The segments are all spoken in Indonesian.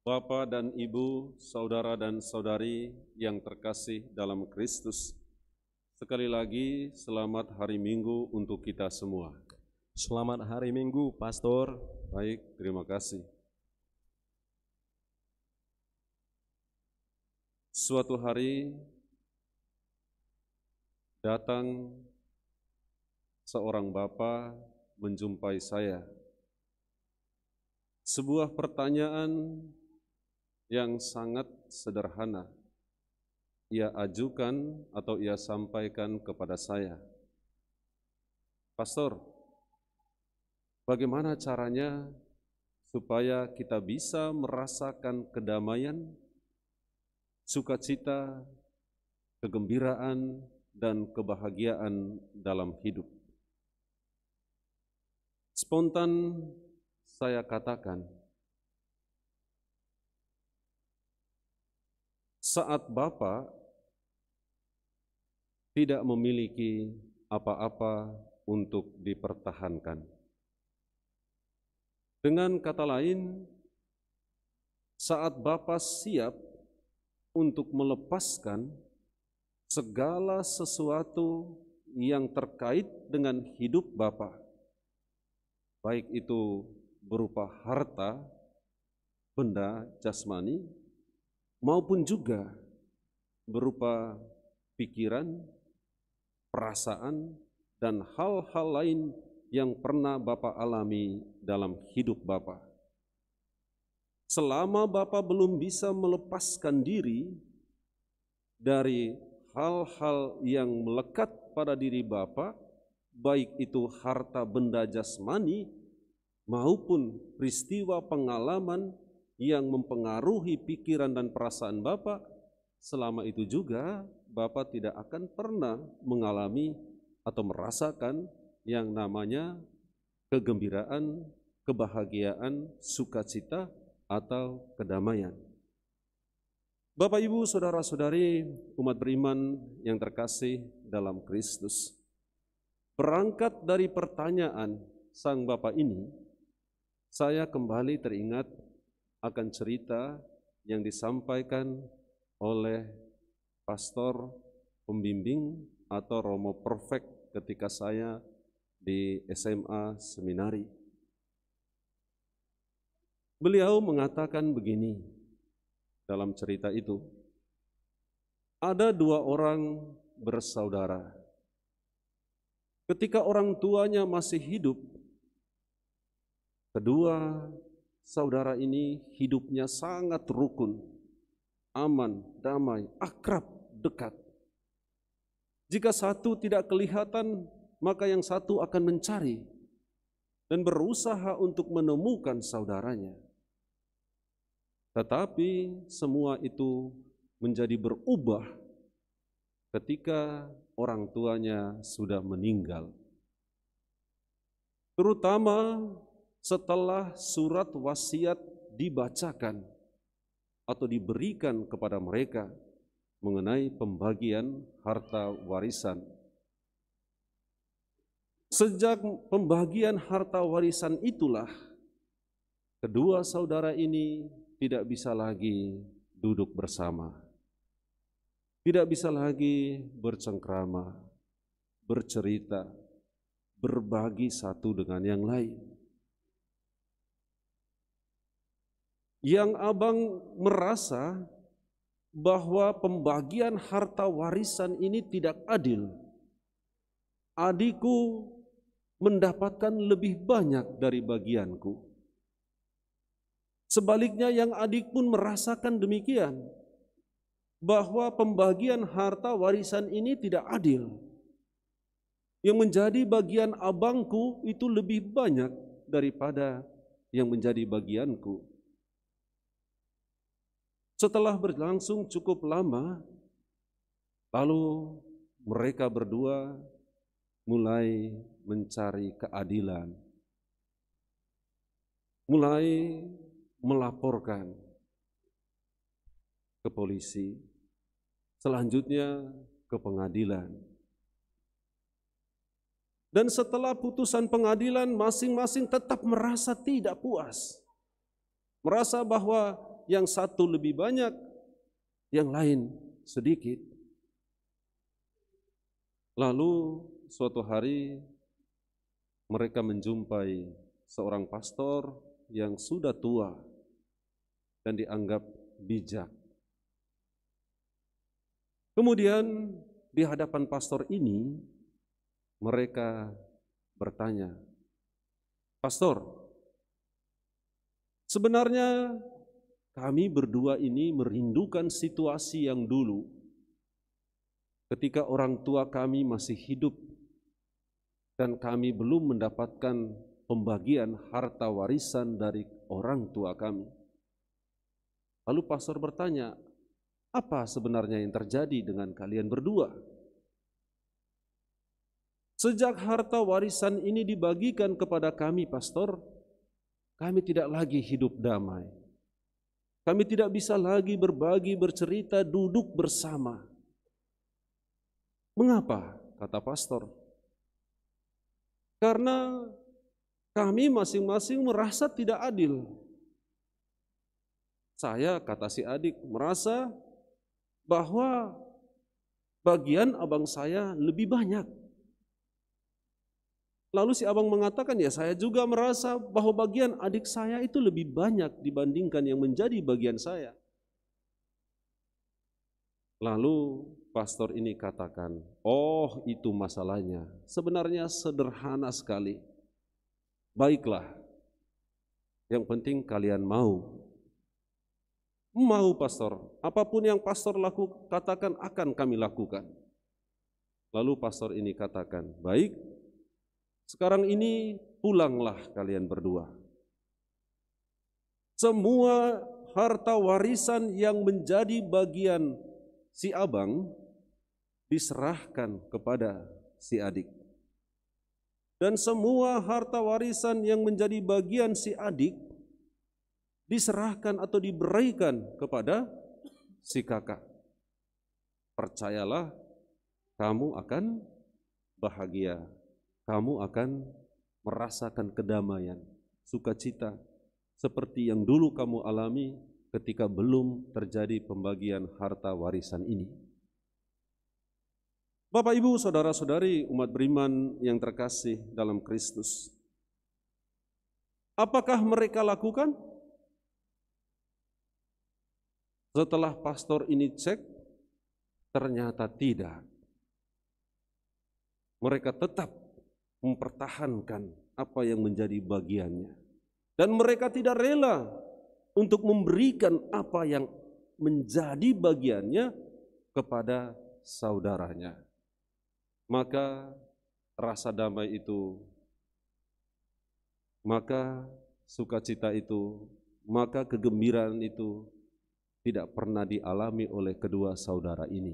Bapak dan Ibu, saudara dan saudari yang terkasih dalam Kristus, sekali lagi selamat hari Minggu untuk kita semua. Selamat hari Minggu, Pastor. Baik, terima kasih. Suatu hari datang seorang bapak menjumpai saya. Sebuah pertanyaan yang sangat sederhana ia ajukan atau ia sampaikan kepada saya. Pastor, bagaimana caranya supaya kita bisa merasakan kedamaian, sukacita, kegembiraan, dan kebahagiaan dalam hidup? Spontan saya katakan, saat Bapak tidak memiliki apa-apa untuk dipertahankan. Dengan kata lain, saat Bapak siap untuk melepaskan segala sesuatu yang terkait dengan hidup Bapak, baik itu berupa harta, benda jasmani, maupun juga berupa pikiran, perasaan, dan hal-hal lain yang pernah Bapak alami dalam hidup Bapak. Selama Bapak belum bisa melepaskan diri dari hal-hal yang melekat pada diri Bapak, baik itu harta benda jasmani maupun peristiwa pengalaman yang mempengaruhi pikiran dan perasaan Bapak, selama itu juga Bapak tidak akan pernah mengalami atau merasakan yang namanya kegembiraan, kebahagiaan, sukacita, atau kedamaian. Bapak, Ibu, saudara-saudari, umat beriman yang terkasih dalam Kristus, berangkat dari pertanyaan sang Bapak ini, saya kembali teringat akan cerita yang disampaikan oleh pastor pembimbing atau Romo Perfect ketika saya di SMA Seminari. Beliau mengatakan begini dalam cerita itu, ada dua orang bersaudara. Ketika orang tuanya masih hidup, kedua saudara ini hidupnya sangat rukun, aman, damai, akrab, dekat. Jika satu tidak kelihatan, maka yang satu akan mencari dan berusaha untuk menemukan saudaranya. Tetapi semua itu menjadi berubah ketika orang tuanya sudah meninggal. Terutama setelah surat wasiat dibacakan atau diberikan kepada mereka mengenai pembagian harta warisan. Sejak pembagian harta warisan itulah, kedua saudara ini tidak bisa lagi duduk bersama, tidak bisa lagi bercengkrama, bercerita, berbagi satu dengan yang lain. Yang abang merasa bahwa pembagian harta warisan ini tidak adil. Adikku mendapatkan lebih banyak dari bagianku. Sebaliknya yang adik pun merasakan demikian, bahwa pembagian harta warisan ini tidak adil. Yang menjadi bagian abangku itu lebih banyak daripada yang menjadi bagianku. Setelah berlangsung cukup lama, lalu mereka berdua mulai mencari keadilan, mulai melaporkan ke polisi, selanjutnya ke pengadilan. Dan setelah putusan pengadilan, masing-masing tetap merasa tidak puas, merasa bahwa yang satu lebih banyak, yang lain sedikit. Lalu suatu hari mereka menjumpai seorang pastor yang sudah tua dan dianggap bijak. Kemudian di hadapan pastor ini mereka bertanya, "Pastor, sebenarnya kami berdua ini merindukan situasi yang dulu ketika orang tua kami masih hidup dan kami belum mendapatkan pembagian harta warisan dari orang tua kami." Lalu pastor bertanya, "Apa sebenarnya yang terjadi dengan kalian berdua? Sejak harta warisan ini dibagikan kepada kami, pastor, kami tidak lagi hidup damai. Kami tidak bisa lagi berbagi, bercerita, duduk bersama." "Mengapa?" kata pastor. "Karena kami masing-masing merasa tidak adil. Saya," kata si adik, "merasa bahwa bagian abang saya lebih banyak." Lalu si abang mengatakan, "Ya, saya juga merasa bahwa bagian adik saya itu lebih banyak dibandingkan yang menjadi bagian saya." Lalu pastor ini katakan, "Oh, itu masalahnya. Sebenarnya sederhana sekali. Baiklah, yang penting kalian mau." "Mau, pastor. Apapun yang pastor katakan akan kami lakukan." Lalu pastor ini katakan, "Baik, sekarang ini pulanglah kalian berdua. Semua harta warisan yang menjadi bagian si abang diserahkan kepada si adik. Dan semua harta warisan yang menjadi bagian si adik diserahkan atau diberikan kepada si kakak. Percayalah, kamu akan bahagia. Kamu akan merasakan kedamaian, sukacita, seperti yang dulu kamu alami ketika belum terjadi pembagian harta warisan ini." Bapak, Ibu, saudara-saudari umat beriman yang terkasih dalam Kristus, apakah mereka lakukan? Setelah pastor ini cek, ternyata tidak. Mereka tetap mempertahankan apa yang menjadi bagiannya. Dan mereka tidak rela untuk memberikan apa yang menjadi bagiannya kepada saudaranya. Maka rasa damai itu, maka sukacita itu, maka kegembiraan itu tidak pernah dialami oleh kedua saudara ini.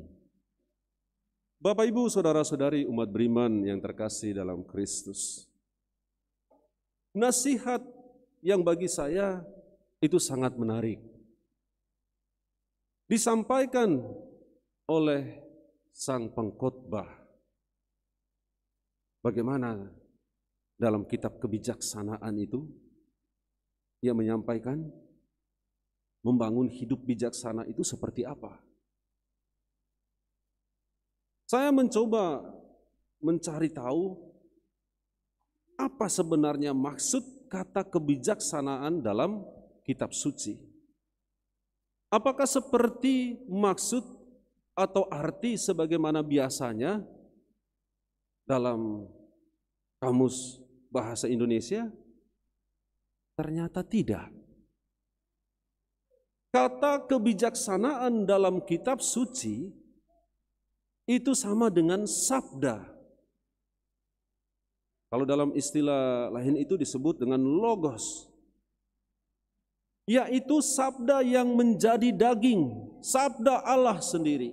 Bapak, Ibu, saudara-saudari umat beriman yang terkasih dalam Kristus, nasihat yang bagi saya itu sangat menarik disampaikan oleh sang pengkhotbah. Bagaimana dalam kitab kebijaksanaan itu ia menyampaikan membangun hidup bijaksana itu seperti apa. Saya mencoba mencari tahu apa sebenarnya maksud kata kebijaksanaan dalam kitab suci. Apakah seperti maksud atau arti sebagaimana biasanya dalam kamus bahasa Indonesia? Ternyata tidak. Kata kebijaksanaan dalam kitab suci itu sama dengan sabda. Kalau dalam istilah lain itu disebut dengan logos, yaitu sabda yang menjadi daging, sabda Allah sendiri.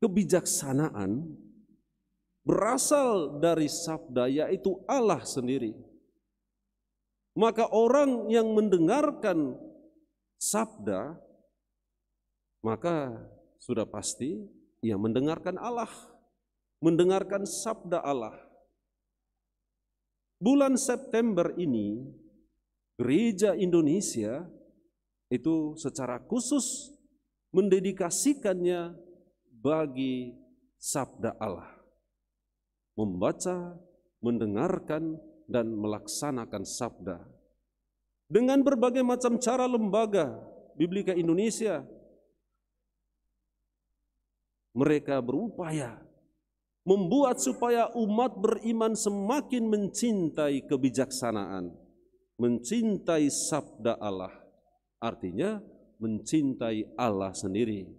Kebijaksanaan berasal dari sabda, yaitu Allah sendiri. Maka orang yang mendengarkan sabda, maka sudah pasti ia mendengarkan Allah, mendengarkan sabda Allah. Bulan September ini gereja Indonesia itu secara khusus mendedikasikannya bagi sabda Allah. Membaca, mendengarkan, dan melaksanakan sabda. Dengan berbagai macam cara lembaga Biblika Indonesia, mereka berupaya membuat supaya umat beriman semakin mencintai kebijaksanaan, mencintai sabda Allah. Artinya mencintai Allah sendiri,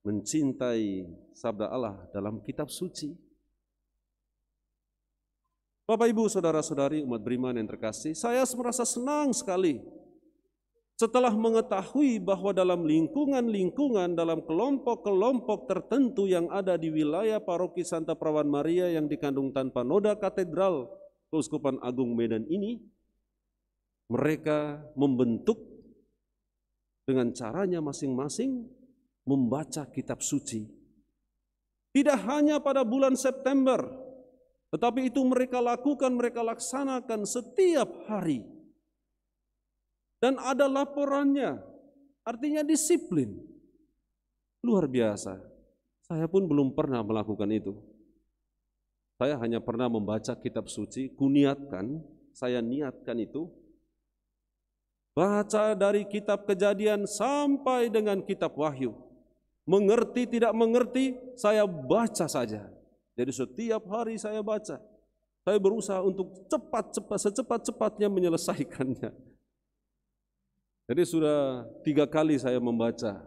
mencintai sabda Allah dalam kitab suci. Bapak, Ibu, saudara-saudari umat beriman yang terkasih, saya merasa senang sekali setelah mengetahui bahwa dalam lingkungan-lingkungan, dalam kelompok-kelompok tertentu yang ada di wilayah Paroki Santa Perawan Maria yang dikandung tanpa noda Katedral Keuskupan Agung Medan ini, mereka membentuk dengan caranya masing-masing membaca kitab suci. Tidak hanya pada bulan September, tetapi itu mereka lakukan, mereka laksanakan setiap hari. Dan ada laporannya, artinya disiplin. Luar biasa. Saya pun belum pernah melakukan itu. Saya hanya pernah membaca kitab suci, saya niatkan itu. Baca dari kitab Kejadian sampai dengan kitab Wahyu. Mengerti tidak mengerti, saya baca saja. Jadi setiap hari saya baca. Saya berusaha untuk secepat-cepatnya menyelesaikannya. Jadi sudah 3 kali saya membaca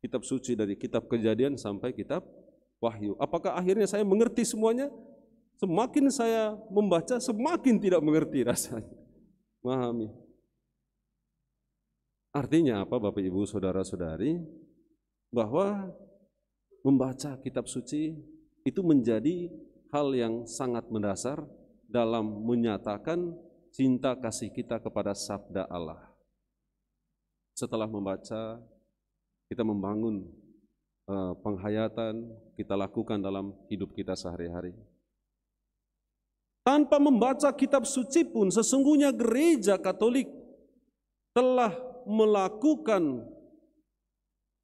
kitab suci dari kitab Kejadian sampai kitab Wahyu. Apakah akhirnya saya mengerti semuanya? Semakin saya membaca, semakin tidak mengerti rasanya. Memahami. Artinya apa, Bapak, Ibu, saudara-saudari? Bahwa membaca kitab suci itu menjadi hal yang sangat mendasar dalam menyatakan cinta kasih kita kepada sabda Allah. Setelah membaca, kita membangun penghayatan, kita lakukan dalam hidup kita sehari-hari. Tanpa membaca kitab suci pun sesungguhnya gereja Katolik telah melakukan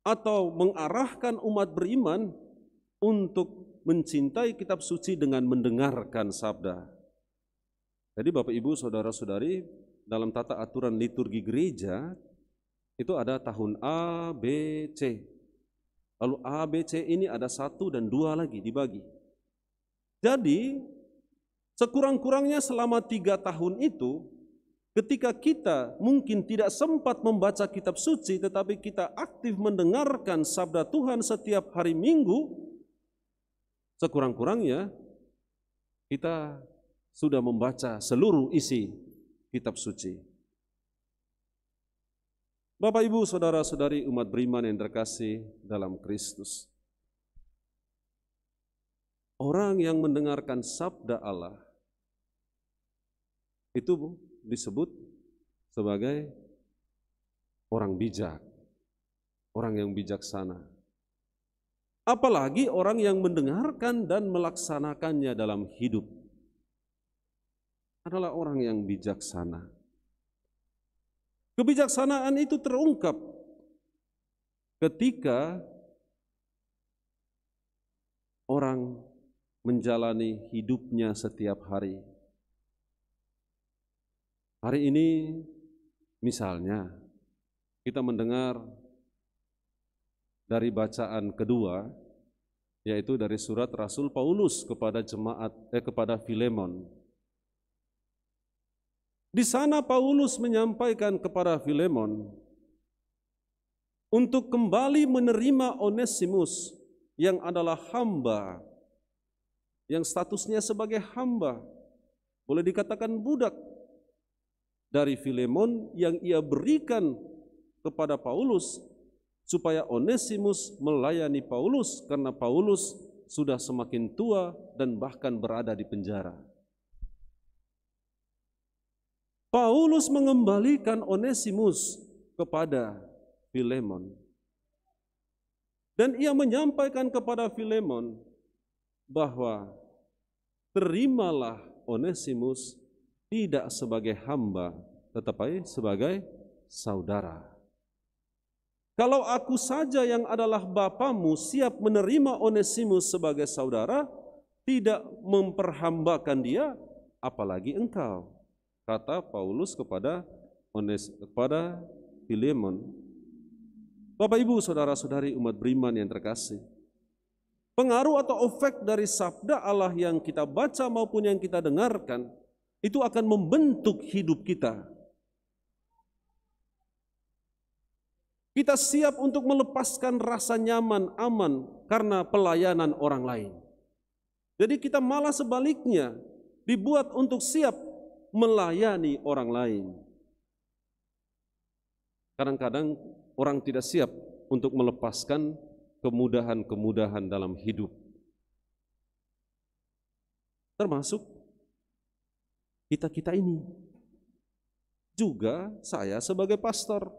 atau mengarahkan umat beriman untuk mencintai kitab suci dengan mendengarkan sabda. Jadi Bapak, Ibu, saudara-saudari, dalam tata aturan liturgi gereja itu ada tahun A, B, C. Lalu A, B, C ini ada 1 dan 2 lagi dibagi. Jadi sekurang-kurangnya selama 3 tahun itu, ketika kita mungkin tidak sempat membaca kitab suci, tetapi kita aktif mendengarkan sabda Tuhan setiap hari Minggu, sekurang-kurangnya kita sudah membaca seluruh isi kitab suci. Bapak, Ibu, saudara-saudari umat beriman yang terkasih dalam Kristus. Orang yang mendengarkan sabda Allah itu disebut sebagai orang bijak, orang yang bijaksana. Apalagi orang yang mendengarkan dan melaksanakannya dalam hidup adalah orang yang bijaksana. Kebijaksanaan itu terungkap ketika orang menjalani hidupnya setiap hari. Hari ini misalnya kita mendengar dari bacaan kedua, yaitu dari surat Rasul Paulus kepada Filemon. Di sana Paulus menyampaikan kepada Filemon untuk kembali menerima Onesimus yang adalah hamba, yang statusnya sebagai hamba, boleh dikatakan budak dari Filemon yang ia berikan kepada Paulus supaya Onesimus melayani Paulus karena Paulus sudah semakin tua dan bahkan berada di penjara. Paulus mengembalikan Onesimus kepada Filemon. Dan ia menyampaikan kepada Filemon bahwa terimalah Onesimus tidak sebagai hamba, tetap baik sebagai saudara. Kalau aku saja yang adalah bapamu siap menerima Onesimus sebagai saudara, tidak memperhambakan dia, apalagi engkau, kata Paulus kepada Filemon. Bapak Ibu, saudara-saudari umat beriman yang terkasih, pengaruh atau efek dari sabda Allah yang kita baca maupun yang kita dengarkan itu akan membentuk hidup kita. Kita siap untuk melepaskan rasa nyaman, aman karena pelayanan orang lain. Jadi kita malah sebaliknya dibuat untuk siap melayani orang lain. Kadang-kadang orang tidak siap untuk melepaskan kemudahan-kemudahan dalam hidup. Termasuk kita-kita ini. Juga saya sebagai pastor.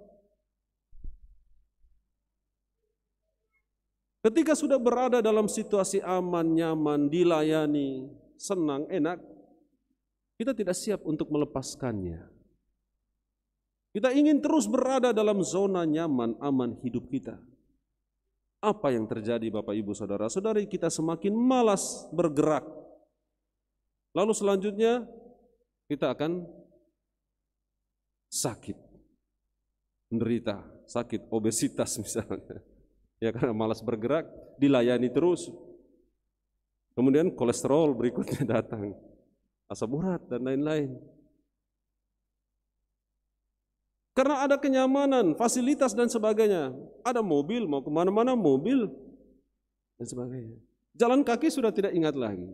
Ketika sudah berada dalam situasi aman, nyaman, dilayani, senang, enak, kita tidak siap untuk melepaskannya. Kita ingin terus berada dalam zona nyaman, aman hidup kita. Apa yang terjadi Bapak Ibu Saudara-saudari? Kita semakin malas bergerak. Lalu selanjutnya kita akan sakit, menderita, sakit, obesitas misalnya. Ya karena malas bergerak, dilayani terus. Kemudian kolesterol berikutnya datang, asam urat dan lain-lain. Karena ada kenyamanan, fasilitas dan sebagainya. Ada mobil, mau kemana-mana mobil dan sebagainya. Jalan kaki sudah tidak ingat lagi.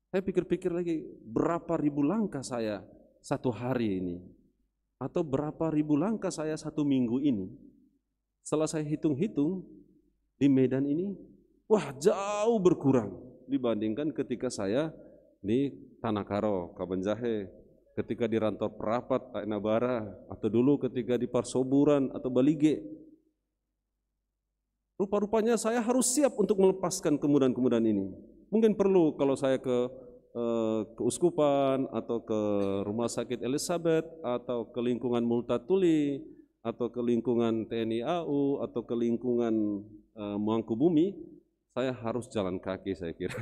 Saya pikir-pikir lagi, berapa ribu langkah saya satu hari ini? Atau berapa ribu langkah saya satu minggu ini? Setelah saya hitung-hitung di Medan ini, wah jauh berkurang dibandingkan ketika saya di Tanah Karo, Kabanjahe, ketika di Rantor Perapat, Ainabara, atau dulu ketika di Parsoburan atau Balige. Rupa-rupanya saya harus siap untuk melepaskan kemudahan-kemudahan ini. Mungkin perlu kalau saya ke keuskupan atau ke Rumah Sakit Elizabeth atau ke lingkungan Multatuli, atau ke lingkungan TNI AU, atau ke lingkungan Mangkubumi, saya harus jalan kaki saya kira.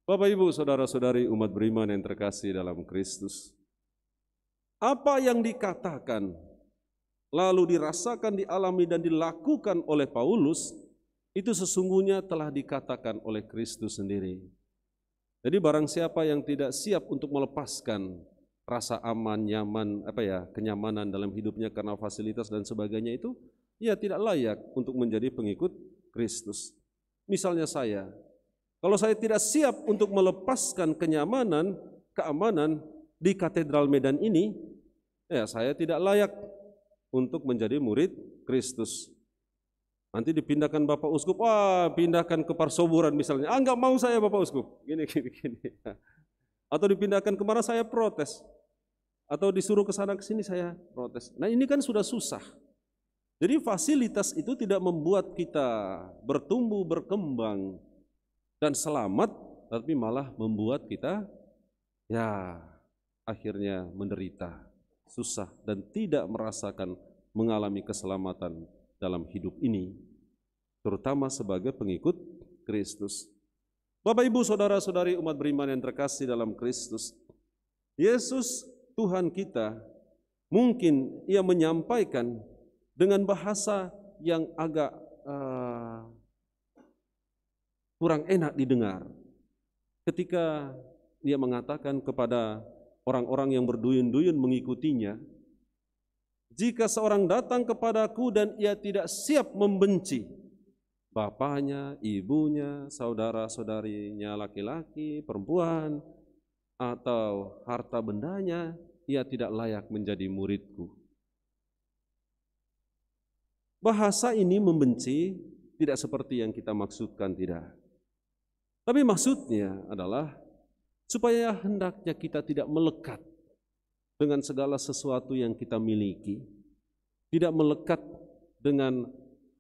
Bapak Ibu, saudara-saudari umat beriman yang terkasih dalam Kristus, apa yang dikatakan, lalu dirasakan, dialami dan dilakukan oleh Paulus, itu sesungguhnya telah dikatakan oleh Kristus sendiri. Jadi barang siapa yang tidak siap untuk melepaskan rasa aman, nyaman, kenyamanan dalam hidupnya karena fasilitas dan sebagainya itu, ya tidak layak untuk menjadi pengikut Kristus. Misalnya saya, kalau saya tidak siap untuk melepaskan kenyamanan, keamanan di Katedral Medan ini, ya saya tidak layak untuk menjadi murid Kristus. Nanti dipindahkan Bapak Uskup, pindahkan ke Parsoburan misalnya, enggak mau saya Bapak Uskup, gini. Atau dipindahkan kemana saya protes. Atau disuruh ke sana ke sini saya protes. Nah ini kan sudah susah. Jadi fasilitas itu tidak membuat kita bertumbuh, berkembang dan selamat, tapi malah membuat kita ya akhirnya menderita, susah dan tidak merasakan mengalami keselamatan dalam hidup ini, terutama sebagai pengikut Kristus. Bapak Ibu saudara-saudari umat beriman yang terkasih dalam Kristus, Yesus Tuhan kita, mungkin ia menyampaikan dengan bahasa yang agak kurang enak didengar ketika dia mengatakan kepada orang-orang yang berduyun-duyun mengikutinya, jika seorang datang kepadaku dan ia tidak siap membenci bapaknya, ibunya, saudara-saudarinya laki-laki, perempuan, atau harta bendanya, ia tidak layak menjadi muridku. Bahasa ini membenci tidak seperti yang kita maksudkan, tidak. Tapi maksudnya adalah supaya hendaknya kita tidak melekat dengan segala sesuatu yang kita miliki, tidak melekat dengan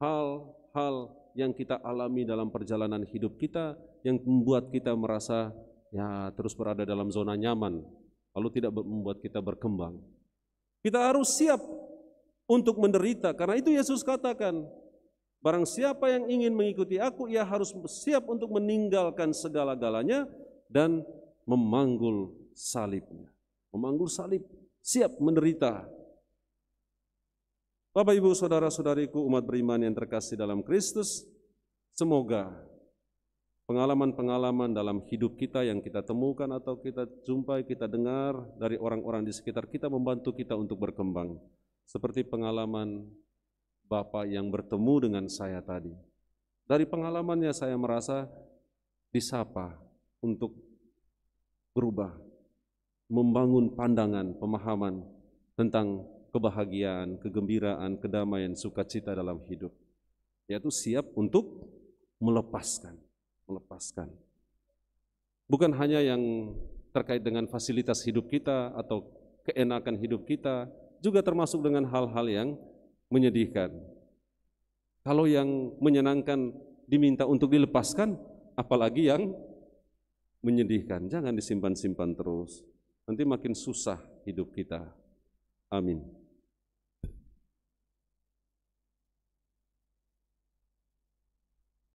hal-hal yang kita alami dalam perjalanan hidup kita yang membuat kita merasa ya terus berada dalam zona nyaman, lalu tidak membuat kita berkembang. Kita harus siap untuk menderita, karena itu Yesus katakan, barang siapa yang ingin mengikuti aku, ia harus siap untuk meninggalkan segala-galanya dan memanggul salibnya. Memanggul salib, siap menderita. Bapak, Ibu, saudara-saudariku, umat beriman yang terkasih dalam Kristus, semoga pengalaman-pengalaman dalam hidup kita yang kita temukan atau kita jumpai, kita dengar dari orang-orang di sekitar kita membantu kita untuk berkembang. Seperti pengalaman Bapak yang bertemu dengan saya tadi. Dari pengalamannya saya merasa disapa untuk berubah, membangun pandangan, pemahaman tentang kebahagiaan, kegembiraan, kedamaian, sukacita dalam hidup. Yaitu siap untuk melepaskan. Bukan hanya yang terkait dengan fasilitas hidup kita atau keenakan hidup kita, juga termasuk dengan hal-hal yang menyedihkan. Kalau yang menyenangkan diminta untuk dilepaskan, apalagi yang menyedihkan. Jangan disimpan-simpan terus. Nanti makin susah hidup kita. Amin.